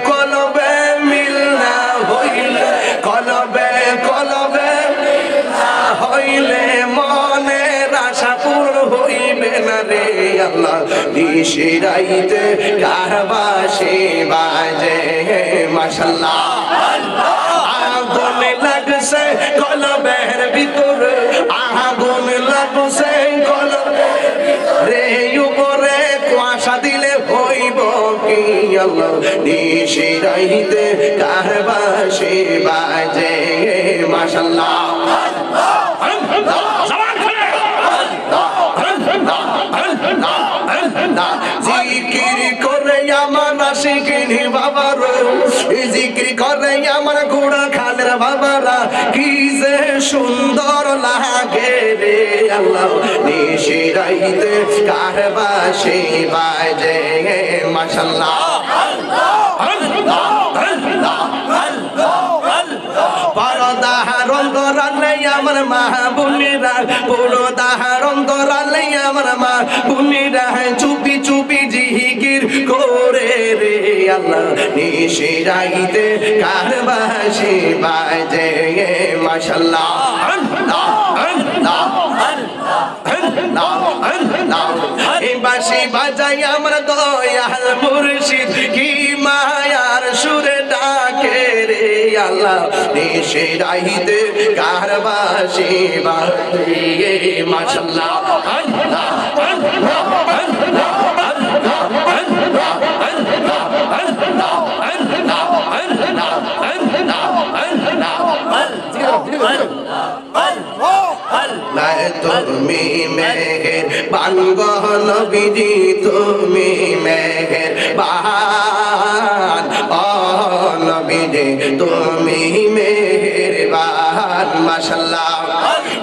কলবে মিল না হইলে কলবে কলবে হইলে মনের আশা পূর্ণ হইবে না রে আল্লাহ নিশিরাইতে কারবাসি বাজে মাশাআল্লাহ আগুন লাগছে কলবের ভিতরে আগুন লাগছে কলবের ভিতরে উপরে কুয়াশা দিলে হইব কি আল্লাহ নিশিরাইতে কারবাসি বাজে মাশাআল্লাহ জিকির করে আমার আশিকিনী বাবারা জিকির করে আমার গোড়া খালের বাবারা কি যে সুন্দর লাগে রে আল্লাহ নিশিরাইতে কারবাসি বাজে মাশাআল্লাহ পরদাহারণ করালে আমার মা বোনেরা পরদাহারণ করালে আমার মা বোনেরা চুপি চুপি জিকির করে রে আল্লাহ নিশিরাইতে কারবাসি বাজে মাশাআল্লাহ এই বাঁশি বাজাই আমার দয়াল মুর্শিদ কি মায়ার সুরে ডাকে রে আল্লাহ নিশিরাইতে কারবাসি বাজে মাশাআল্লাহ তুমি মেহের বানগো নবীজি তুমি মেহের বান ও নবীজি তুমি মেহের বান মাশাআল্লাহ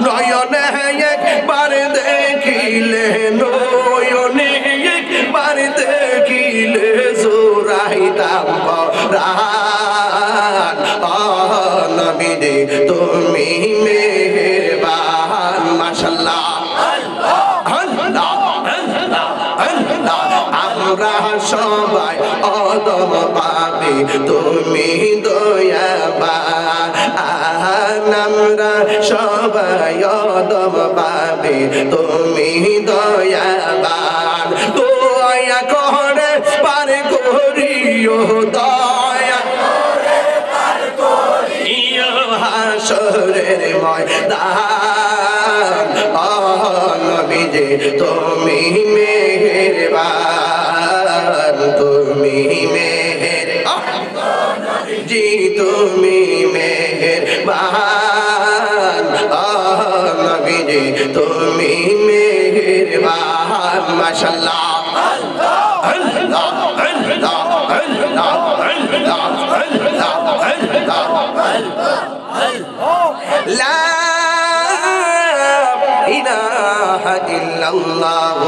নয়নে একবার দেখিলে নয়নে একবার দেখিলে জোড়াইতাম পরাণ ও নবীজি তুমি মেহেরবান মাশাআল্লাহ আমরা সবাই অদম পাবে তুমি দয়াবান আমরা সবাই অদম পাবে তুমি দয়াবান দয়া করে পার করিও দয়া করে পার করিও হাসরের ময়দান ও নবীজি তুমি মেহেরবান তুমি মেহের জি তুমি মেহেরবান ও নবীজি তুমি মেহেরবান মাশাআল্লাহ লা ইলাহা ইল্লাল্লাহ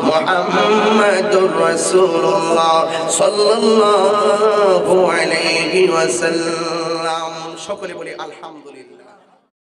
মুহাম্মাদুর রাসূলুল্লাহ সাল্লাল্লাহু আলাইহি ওয়াসাল্লাম সকলে বলি আলহামদুলিল্লাহ।